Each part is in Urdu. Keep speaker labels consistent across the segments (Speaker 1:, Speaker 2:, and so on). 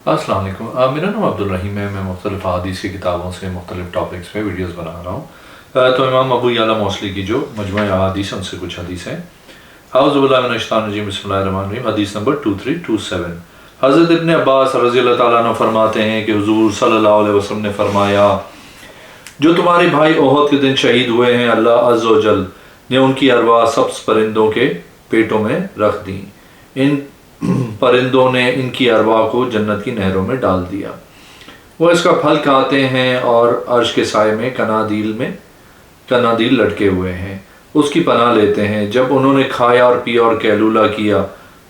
Speaker 1: السلام علیکم، میرا نام عبدالرحیم ہے۔ میں مختلف احادیث کی کتابوں سے مختلف ٹاپکس پہ ویڈیوز بنا رہا ہوں۔ تو امام ابو یعلا موصلی کی جو مجموعہ احادیث ہیں ان سے کچھ حدیثیں۔ اعوذ باللہ من الشیطان الرجیم، بسم اللہ الرحمن الرحیم۔ حدیث نمبر 2327۔ حضرت ابن عباس رضی اللہ تعالیٰ عنہ فرماتے ہیں کہ حضور صلی اللہ علیہ وسلم نے فرمایا، جو تمہارے بھائی احد کے دن شہید ہوئے ہیں، اللہ عز و جل نے ان کی ارواح سبز پرندوں کے پیٹوں میں رکھ دیں۔ ان پرندوں نے ان کی ارواح کو جنت کی نہروں میں ڈال دیا۔ وہ اس کا پھل کھاتے ہیں اور عرش کے سائے میں کنادیل لٹکے ہوئے ہیں، اس کی پناہ لیتے ہیں۔ جب انہوں نے کھایا اور پیا اور قیلولہ کیا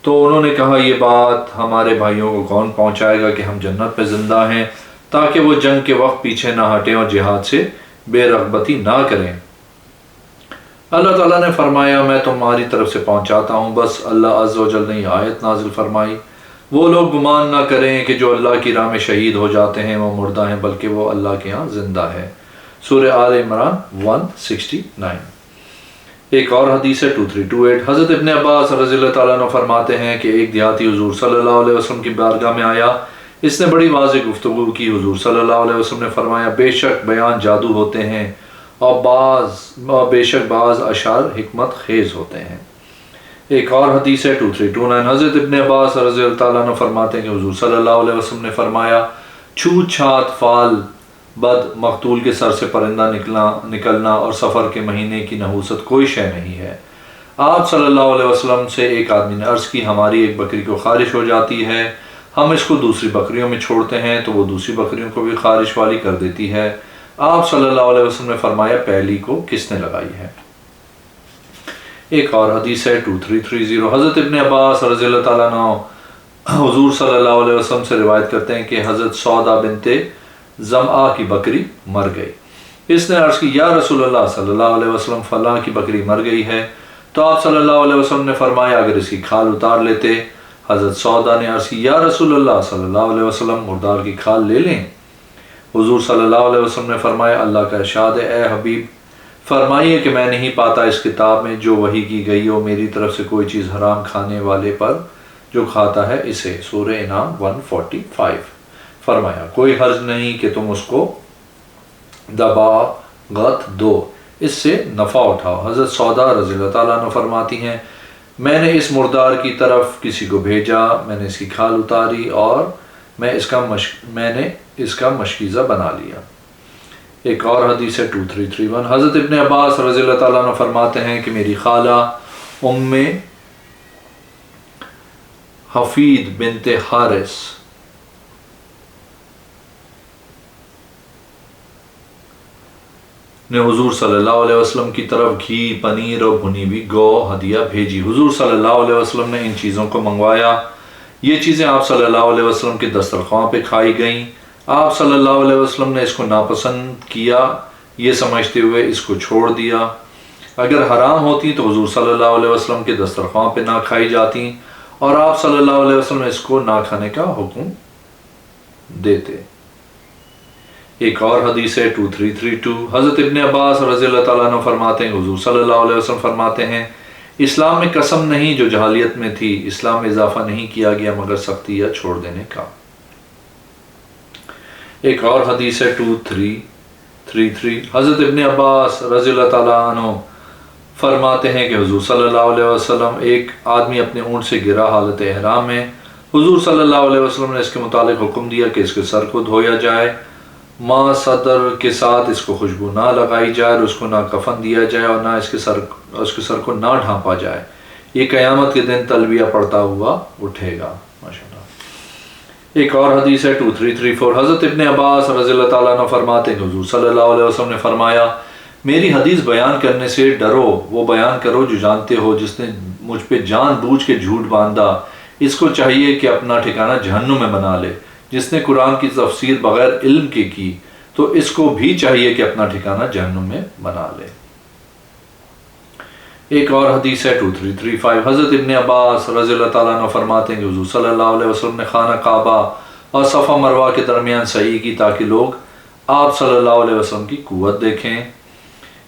Speaker 1: تو انہوں نے کہا، یہ بات ہمارے بھائیوں کو کون پہنچائے گا کہ ہم جنت پہ زندہ ہیں، تاکہ وہ جنگ کے وقت پیچھے نہ ہٹیں اور جہاد سے بے رغبتی نہ کریں۔ اللہ تعالیٰ نے فرمایا، میں تمہاری طرف سے پہنچاتا ہوں۔ بس اللہ عز و جل نے یہ آیت نازل فرمائی، وہ لوگ گمان نہ کریں کہ جو اللہ کی راہ میں شہید ہو جاتے ہیں وہ مردہ ہیں، بلکہ وہ اللہ کے ہاں زندہ ہے۔ سورہ آل عمران 169۔ ایک اور حدیث ہے 2328۔ حضرت ابن عباس رضی اللہ تعالیٰ عنہ فرماتے ہیں کہ ایک دیہاتی حضور صلی اللہ علیہ وسلم کی بارگاہ میں آیا، اس نے بڑی واضح گفتگو کی۔ حضور صلی اللہ علیہ وسلم نے فرمایا، بے شک بیان جادو ہوتے ہیں اور بے شک بعض اشعار حکمت خیز ہوتے ہیں۔ ایک اور حدیث ہے 2329۔ حضرت ابن عباس رضی اللہ تعالیٰ عنہ فرماتے ہیں کہ حضور صلی اللہ علیہ وسلم نے فرمایا، چھوت چھات فال بد مقتول کے سر سے پرندہ نکلنا اور سفر کے مہینے کی نحوست کوئی شے نہیں ہے۔ آپ صلی اللہ علیہ وسلم سے ایک آدمی نے عرض کی، ہماری ایک بکری کو خارش ہو جاتی ہے، ہم اس کو دوسری بکریوں میں چھوڑتے ہیں تو وہ دوسری بکریوں کو بھی خارش والی کر دیتی ہے۔ آپ صلی اللہ علیہ وسلم نے فرمایا، پہلی کو کس نے لگائی ہے؟ ایک اور حدیث ہے 2330۔ حضرت ابن عباس رضی اللہ تعالیٰ عنہ حضور صلی اللہ علیہ وسلم سے روایت کرتے ہیں کہ حضرت سودا بنت زمعہ کی بکری مر گئی۔ اس نے عرض کی، یا رسول اللہ صلی اللہ علیہ وسلم، فلاں کی بکری مر گئی ہے۔ تو آپ صلی اللہ علیہ وسلم نے فرمایا، اگر اس کی کھال اتار لیتے۔ حضرت سودا نے عرض کی، یا رسول اللہ صلی اللہ علیہ وسلم، مردار کی کھال لے لیں؟ حضور صلی اللہ علیہ وسلم نے فرمایا، اللہ کا ارشاد ہے، اے حبیب فرمائیے کہ میں نہیں پاتا اس کتاب میں جو وحی کی گئی ہو میری طرف سے کوئی چیز حرام کھانے والے پر جو کھاتا ہے اسے۔ سورہ انعام 145۔ فرمایا، کوئی حرج نہیں کہ تم اس کو دباغت دو، اس سے نفع اٹھاؤ۔ حضرت سودا رضی اللہ تعالیٰ عنہ فرماتی ہیں، میں نے اس مردار کی طرف کسی کو بھیجا، میں نے اس کی کھال اتاری اور میں نے اس کا مشکیزہ بنا لیا۔ ایک اور حدیث ہے 2331۔ حضرت ابن عباس رضی اللہ تعالیٰ عنہ فرماتے ہیں کہ میری خالہ ام حفید بنت حارث نے حضور صلی اللہ علیہ وسلم کی طرف گھی، پنیر اور بھنی ہوئی گو ہدیہ بھیجی۔ حضور صلی اللہ علیہ وسلم نے ان چیزوں کو منگوایا، یہ چیزیں آپ صلی اللہ علیہ وسلم کے دسترخوان پہ کھائی گئیں۔ آپ صلی اللہ علیہ وسلم نے اس کو ناپسند کیا، یہ سمجھتے ہوئے اس کو چھوڑ دیا۔ اگر حرام ہوتی تو حضور صلی اللہ علیہ وسلم کے دسترخوان پہ نہ کھائی جاتی اور آپ صلی اللہ علیہ وسلم اس کو نہ کھانے کا حکم دیتے۔ ایک اور حدیث ہے 2332۔ حضرت ابن عباس رضی اللہ تعالیٰ عنہ فرماتے ہیں، حضور صلی اللہ علیہ وسلم فرماتے ہیں، اسلام میں قسم نہیں جو جہالیت میں تھی، اسلام میں اضافہ نہیں کیا گیا مگر سختی یا چھوڑ دینے کا۔ ایک اور حدیث ہے 2333۔ حضرت ابن عباس رضی اللہ تعالیٰ عنہ فرماتے ہیں کہ حضور صلی اللہ علیہ وسلم، ایک آدمی اپنے اونٹ سے گرا حالت احرام میں، حضور صلی اللہ علیہ وسلم نے اس کے متعلق حکم دیا کہ اس کے سر کو دھویا جائے، ماں صدر کے ساتھ اس کو خوشبو نہ لگائی جائے اور اس کو نہ کفن دیا جائے اور نہ اس کے سر کو نہ ڈھانپا جائے، یہ قیامت کے دن تلبیہ پڑھتا ہوا اٹھے گا۔ ماشاءاللہ۔ ایک اور حدیث ہے 2334۔ حضرت ابن عباس رضی اللہ تعالیٰ عنہ فرماتے ہیں کہ حضور صلی اللہ علیہ وسلم نے فرمایا، میری حدیث بیان کرنے سے ڈرو، وہ بیان کرو جو جانتے ہو، جس نے مجھ پہ جان بوجھ کے جھوٹ باندھا اس کو چاہیے کہ اپنا ٹھکانہ جہنم میں بنا لے، جس نے قرآن کی تفسیر بغیر علم کے کی تو اس کو بھی چاہیے کہ اپنا ٹھکانہ جہنم میں بنا لے۔ ایک اور حدیث ہے 2335۔ حضرت ابن عباس رضی اللہ تعالیٰ عنہ فرماتے ہیں کہ حضور صلی اللہ علیہ وسلم نے خانہ کعبہ اور صفا مروہ کے درمیان سعی کی تاکہ لوگ آپ صلی اللہ علیہ وسلم کی قوت دیکھیں۔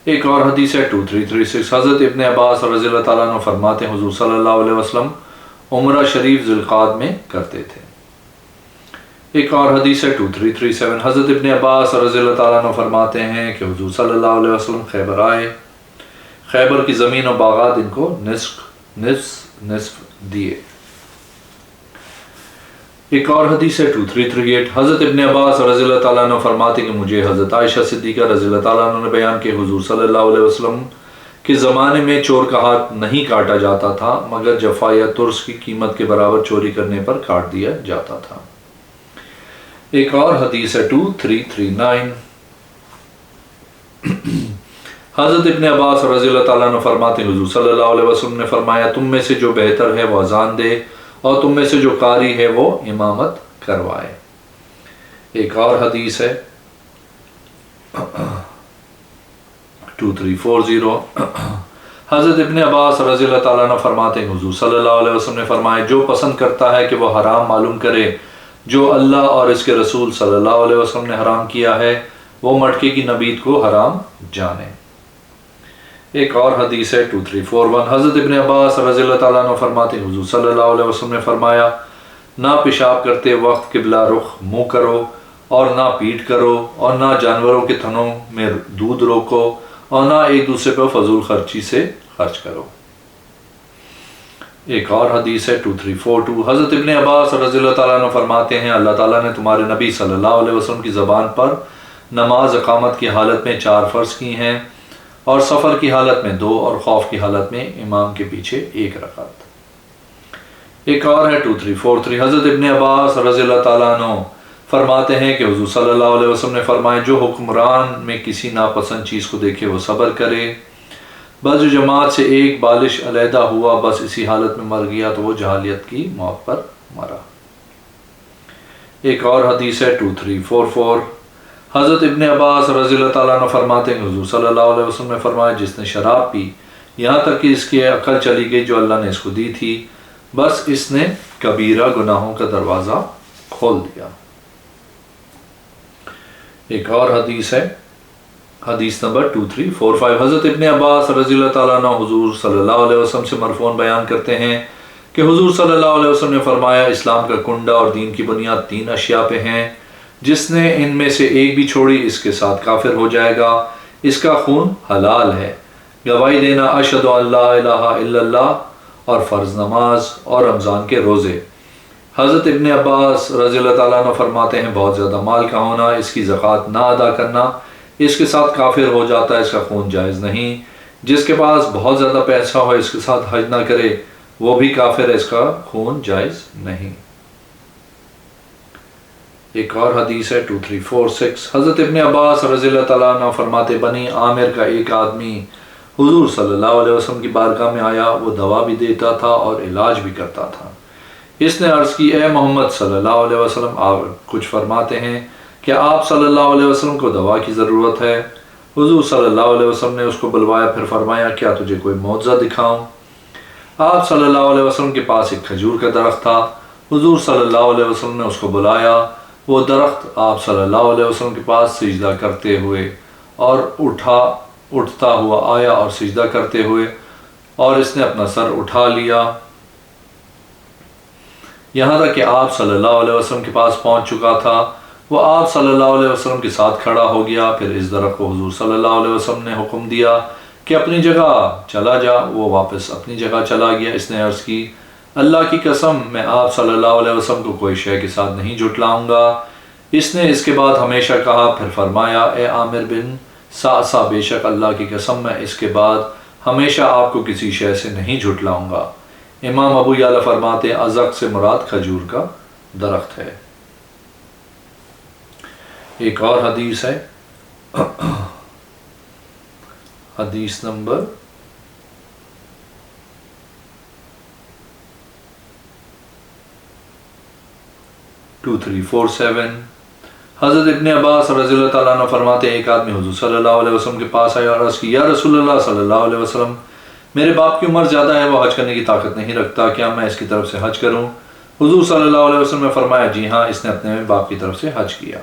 Speaker 1: ایک اور حدیث ہے 2336۔ حضرت ابن عباس رضی اللہ تعالیٰ عنہ فرماتے ہیں، حضور صلی اللہ علیہ وسلم عمرہ شریف ذوالقعدہ میں کرتے تھے۔ ایک اور حدیث ہے 2337، حضرت ابن عباس رضی اللہ تعالیٰ عنہ فرماتے ہیں کہ حضور صلی اللہ علیہ وسلم خیبر آئے، خیبر کی زمین و باغات ان کو نصف دیے۔ ایک اور حدیث ہے 2338، حضرت ابن عباس رضی اللہ تعالیٰ عنہ فرماتے کہ مجھے حضرت عائشہ صدیقہ رضی اللہ تعالیٰ عنہ نے بیان کہ حضور صلی اللہ علیہ وسلم کے زمانے میں چور کا ہاتھ نہیں کاٹا جاتا تھا مگر جفا یا ترس کی قیمت کے برابر چوری کرنے پر کاٹ دیا جاتا تھا۔ ایک اور حدیث ہے 2339، حضرت ابن عباس رضی اللہ تعالیٰ عنہ فرماتے ہیں حضور صلی اللہ علیہ وسلم نے فرمایا تم میں سے جو بہتر ہے وہ اذان دے اور تم میں سے جو قاری ہے وہ امامت کروائے۔ ایک اور حدیث ہے 2340، حضرت ابن عباس رضی اللہ تعالیٰ عنہ فرماتے ہیں حضور صلی اللہ علیہ وسلم نے فرمایا جو پسند کرتا ہے کہ وہ حرام معلوم کرے جو اللہ اور اس کے رسول صلی اللہ علیہ وسلم نے حرام کیا ہے وہ مٹکے کی نبید کو حرام جانے۔ ایک اور حدیث ہے 2341، حضرت ابن عباس رضی اللہ تعالیٰ عنہ فرماتے ہیں حضور صلی اللہ علیہ وسلم نے فرمایا نہ پیشاب کرتے وقت قبلہ رخ منہ کرو اور نہ پیٹ کرو اور نہ جانوروں کے تھنوں میں دودھ روکو اور نہ ایک دوسرے پر فضول خرچی سے خرچ کرو۔ ایک اور حدیث ہے 2342، حضرت ابن عباس رضی اللہ تعالیٰ عنہ فرماتے ہیں اللہ تعالیٰ نے تمہارے نبی صلی اللہ علیہ وسلم کی زبان پر نماز اقامت کی حالت میں 4 فرض کی ہیں اور سفر کی حالت میں 2 اور خوف کی حالت میں امام کے پیچھے 1 رکعت۔ ایک اور ہے 2343، حضرت ابن عباس رضی اللہ تعالیٰ عنہ فرماتے ہیں کہ حضور صلی اللہ علیہ وسلم نے فرمایا جو حکمران میں کسی ناپسند چیز کو دیکھے وہ صبر کرے، بس جو جماعت سے ایک بالش علیحدہ ہوا بس اسی حالت میں مر گیا تو وہ جہالیت کی موت پر مرا۔ ایک اور حدیث ہے 2344، حضرت ابن عباس رضی اللہ تعالیٰ عنہ فرماتے ہیں حضور صلی اللہ علیہ وسلم نے فرمایا جس نے شراب پی یہاں تک کہ اس کی عقل چلی گئی جو اللہ نے اس کو دی تھی بس اس نے کبیرہ گناہوں کا دروازہ کھول دیا۔ ایک اور حدیث ہے حدیث نمبر 2345، حضرت ابن عباس رضی اللہ تعالیٰ عنہ حضور صلی اللہ علیہ وسلم سے مرفوعاً بیان کرتے ہیں کہ حضور صلی اللہ علیہ وسلم نے فرمایا اسلام کا کنڈا اور دین کی بنیاد 3 اشیاء پہ ہیں جس نے ان میں سے ایک بھی چھوڑی اس کے ساتھ کافر ہو جائے گا، اس کا خون حلال ہے، گواہی دینا اشہد ان لا الہ الا اللہ اور فرض نماز اور رمضان کے روزے۔ حضرت ابن عباس رضی اللہ تعالیٰ عنہ فرماتے ہیں بہت زیادہ مال کا ہونا، اس کی زکوٰۃ نہ ادا کرنا اس کے ساتھ کافر ہو جاتا ہے، اس کا خون جائز نہیں۔ جس کے پاس بہت زیادہ پیسہ ہو اس کے ساتھ حج نہ کرے وہ بھی کافر ہے، اس کا خون جائز نہیں۔ ایک اور حدیث ہے 2346، حضرت ابن عباس رضی اللہ تعالیٰ عنہ فرماتے بنی عامر کا ایک آدمی حضور صلی اللہ علیہ وسلم کی بارگاہ میں آیا، وہ دوا بھی دیتا تھا اور علاج بھی کرتا تھا۔ اس نے عرض کی اے محمد صلی اللہ علیہ وسلم آپ کچھ فرماتے ہیں کہ آپ صلی اللہ علیہ وسلم کو دوا کی ضرورت ہے؟ حضور صلی اللہ علیہ وسلم نے اس کو بلوایا، پھر فرمایا کیا تجھے کوئی معجزہ دکھاؤں؟ آپ صلی اللہ علیہ وسلم کے پاس ایک کھجور کا درخت تھا، حضور صلی اللہ علیہ وسلم نے اس کو بلایا، وہ درخت آپ صلی اللہ علیہ وسلم کے پاس سجدہ کرتے ہوئے اور اٹھتا ہوا آیا اور سجدہ کرتے ہوئے اور اس نے اپنا سر اٹھا لیا یہاں تک کہ آپ صلی اللہ علیہ وسلم کے پاس پہنچ چکا تھا۔ وہ آپ صلی اللہ علیہ وسلم کے ساتھ کھڑا ہو گیا، پھر اس درخت کو حضور صلی اللہ علیہ وسلم نے حکم دیا کہ اپنی جگہ چلا جا، وہ واپس اپنی جگہ چلا گیا۔ اس نے عرض کی اللہ کی قسم میں آپ صلی اللہ علیہ وسلم کو کوئی شے کے ساتھ نہیں جھٹلاؤں گا۔ اس نے اس کے بعد ہمیشہ کہا، پھر فرمایا اے عامر بن سعصع بے شک اللہ کی قسم میں اس کے بعد ہمیشہ آپ کو کسی شے سے نہیں جھٹلاؤں گا۔ امام ابو یعلا فرماتے ہیں ازق سے مراد کھجور کا درخت ہے۔ ایک اور حدیث ہے حدیث نمبر 2347، حضرت ابن عباس رضی اللہ تعالیٰ عنہ فرماتے ہیں ایک آدمی حضور صلی اللہ علیہ وسلم کے پاس آیا اور عرض کی یا رسول اللہ صلی اللہ علیہ وسلم میرے باپ کی عمر زیادہ ہے، وہ حج کرنے کی طاقت نہیں رکھتا، کیا میں اس کی طرف سے حج کروں؟ حضور صلی اللہ علیہ وسلم نے فرمایا جی ہاں، اس نے اپنے باپ کی طرف سے حج کیا۔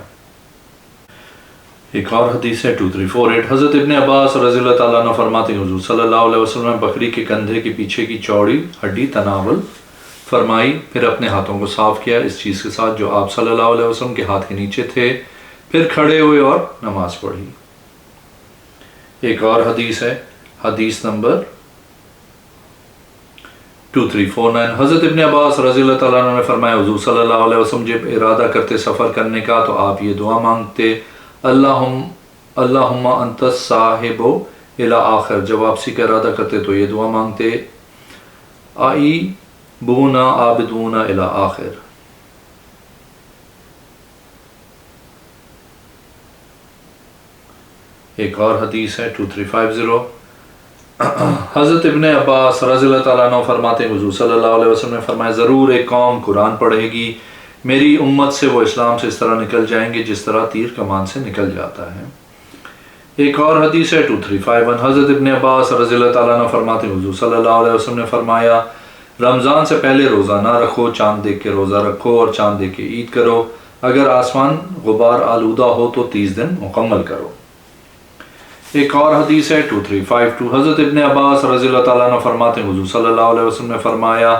Speaker 1: ایک اور حدیث ہے 2348، حضرت ابن عباس رضی اللہ تعالیٰ عنہ فرماتے ہیں حضور صلی اللہ علیہ وسلم نے بکری کے کندھے کے پیچھے کی چوڑی ہڈی تناول فرمائی، پھر اپنے ہاتھوں کو صاف کیا اس چیز کے ساتھ جو آپ صلی اللہ علیہ وسلم کے ہاتھ کے نیچے تھے، پھر کھڑے ہوئے اور نماز پڑھی۔ ایک اور حدیث ہے، حدیث نمبر 2349۔ حضرت ابن عباس رضی اللہ تعالیٰ عنہ نے فرمایا حضور صلی اللہ علیہ وسلم جب ارادہ کرتے سفر کرنے کا تو آپ یہ دعا مانگتے، اللہم انت الصاحب الی آخر۔ جب واپسی کا ارادہ کرتے تو یہ دعا مانگتے، آئی بونا عابدونا الی آخر۔ ایک اور حدیث ہے 2350۔ حضرت ابن عباس رضی اللہ تعالیٰ عنہ فرماتے ہیں حضور صلی اللہ علیہ وسلم نے فرمایا ضرور ایک قوم قرآن پڑھے گی، میری امت سے وہ اسلام سے اس طرح نکل جائیں گے جس طرح تیر کمان سے نکل جاتا ہے۔ ایک اور حدیث ہے 2351۔ حضرت ابن عباس رضی اللہ تعالیٰ عنہ فرماتے ہیں حضور صلی اللہ علیہ وسلم نے فرمایا رمضان سے پہلے روزہ نہ رکھو، چاند دیکھ کے روزہ رکھو اور چاند دیکھ کے عید کرو، اگر آسمان غبار آلودہ ہو تو 30 دن مکمل کرو۔ ایک اور حدیث ہے 2352۔ حضرت ابن عباس رضی اللہ تعالیٰ عنہ فرماتے ہیں حضور صلی اللہ علیہ وسلم نے فرمایا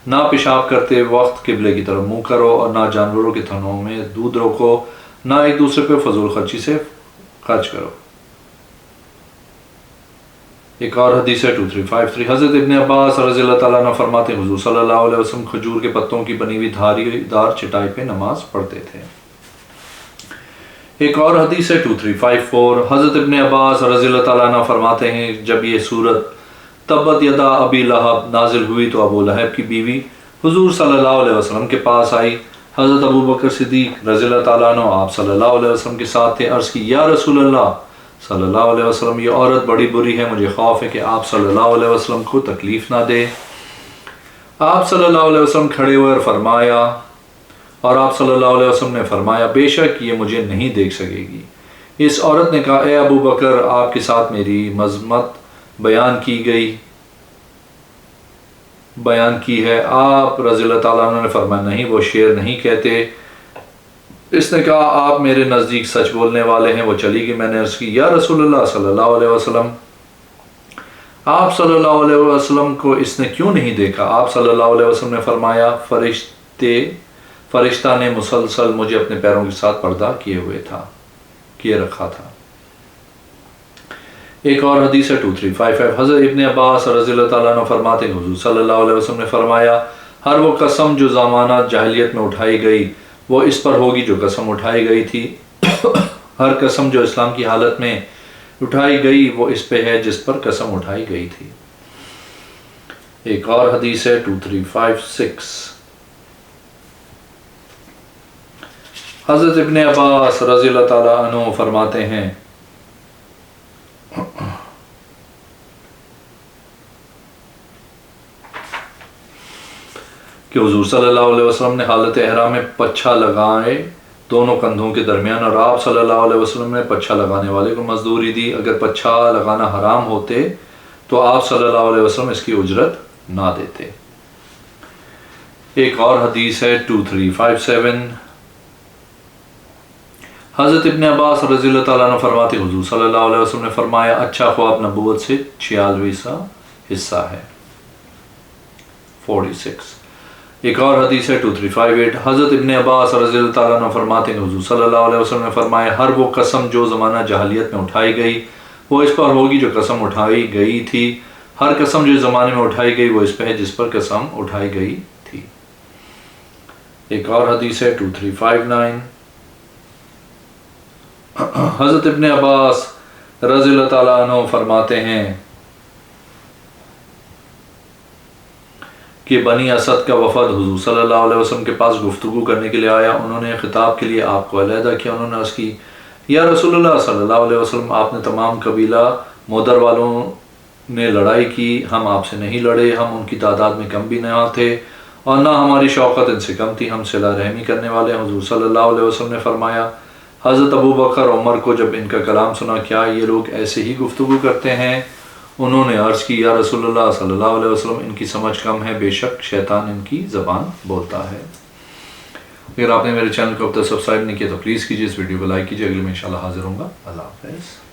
Speaker 1: نہ پیشاب کرتے وقت قبلے کی طرف منہ کرو اور نہ جانوروں کے تھنوں میں دودھ روکو، نہ ایک دوسرے پہ فضول خرچی سے خرچ کرو۔ ایک اور حدیث ہے 2353۔ حضرت ابن عباس رضی اللہ تعالیٰ عنہ فرماتے ہیں حضور صلی اللہ علیہ وسلم کھجور کے پتوں کی بنی ہوئی دھاری دار چٹائی پہ نماز پڑھتے تھے۔ ایک اور حدیث ہے 2354۔ حضرت ابن عباس رضی اللہ تعالیٰ عنہ فرماتے ہیں جب یہ سورت تبت یدا ابی لہب نازل ہوئی تو ابو لہب کی بیوی حضور صلی اللہ علیہ وسلم کے پاس آئی، حضرت ابو بکر صدیق رضی اللہ تعالیٰ عنہ آپ صلی اللہ علیہ وسلم کے ساتھ تھے، عرض کی یا رسول اللہ صلی اللہ علیہ وسلم یہ عورت بڑی بری ہے، مجھے خوف ہے کہ آپ صلی اللہ علیہ وسلم کو تکلیف نہ دے۔ آپ صلی اللہ علیہ وسلم کھڑے ہوئے اور آپ صلی اللہ علیہ وسلم نے فرمایا بے شک یہ مجھے نہیں دیکھ سکے گی۔ اس عورت نے کہا اے ابو بکر آپ کے ساتھ میری مذمت بیان کی ہے۔ آپ رضی اللہ تعالیٰ عنہ نے فرمایا نہیں وہ شعر نہیں کہتے۔ اس نے کہا آپ میرے نزدیک سچ بولنے والے ہیں، وہ چلی گئی۔ میں نے عرض کی یا رسول اللہ صلی اللہ علیہ وسلم آپ صلی اللہ علیہ وسلم کو اس نے کیوں نہیں دیکھا؟ آپ صلی اللہ علیہ وسلم نے فرمایا فرشتہ نے مسلسل مجھے اپنے پیروں کے ساتھ پردہ کیے رکھا تھا۔ ایک اور حدیث ہے 2355۔ حضرت ابن عباس رضی اللہ تعالیٰ عنہ فرماتے ہیں حضور صلی اللہ علیہ وسلم نے فرمایا ہر وہ قسم جو زمانہ جاہلیت میں اٹھائی گئی وہ اس پر ہوگی جو قسم اٹھائی گئی تھی، ہر قسم جو اسلام کی حالت میں اٹھائی گئی وہ اس پہ ہے جس پر قسم اٹھائی گئی تھی۔ ایک اور حدیث ہے 2356۔ حضرت ابن عباس رضی اللہ تعالیٰ عنہ فرماتے ہیں کہ حضور صلی اللہ علیہ وسلم نے حالت احرام میں پچھا لگائے دونوں کندھوں کے درمیان، اور آپ صلی اللہ علیہ وسلم نے پچھا لگانے والے کو مزدوری دی۔ اگر پچھا لگانا حرام ہوتے تو آپ صلی اللہ علیہ وسلم اس کی اجرت نہ دیتے۔ ایک اور حدیث ہے 2357۔ حضرت ابن عباس رضی اللہ تعالیٰ عنہ فرماتے حضور صلی اللہ علیہ وسلم نے فرمایا اچھا خواب نبوت سے 46واں حصہ ہے 46۔ ایک اور حدیث ہے 2358۔ حضرت ابن عباس رضی اللہ تعالیٰ عنہ فرماتے ہیں حضور صلی اللہ علیہ وسلم نے فرمایا ہر وہ قسم جو زمانہ جاہلیت میں اٹھائی گئی وہ اس پر ہوگی جو قسم اٹھائی گئی تھی، ہر قسم جو زمانے میں اٹھائی گئی وہ اس پہ ہے جس پر قسم اٹھائی گئی تھی۔ ایک اور حدیث ہے 2359۔ حضرت ابن عباس رضی اللہ تعالیٰ عنہ فرماتے ہیں کہ بنی اسد کا وفد حضور صلی اللہ علیہ وسلم کے پاس گفتگو کرنے کے لیے آیا، انہوں نے خطاب کے لیے آپ کو علیحدہ کیا، انہوں نے عرض کی یا رسول اللہ صلی اللہ علیہ وسلم آپ نے تمام قبیلہ مدر والوں نے لڑائی کی، ہم آپ سے نہیں لڑے، ہم ان کی تعداد میں کم بھی نہ تھے اور نہ ہماری شوقت ان سے کم تھی، ہم صلہ رحمی کرنے والے ہیں۔ حضور صلی اللہ علیہ وسلم نے فرمایا حضرت ابو بکر عمر کو جب ان کا کلام سنا کیا یہ لوگ ایسے ہی گفتگو کرتے ہیں؟ انہوں نے عرض کی یا رسول اللہ صلی اللہ علیہ وسلم ان کی سمجھ کم ہے، بے شک شیطان ان کی زبان بولتا ہے۔ اگر آپ نے میرے چینل کو اب تک سبسکرائب نہیں کیا تو پلیز کیجیے، اس ویڈیو کو لائک کیجیے۔ اگلے میں انشاءاللہ حاضر ہوں گا۔ اللہ حافظ۔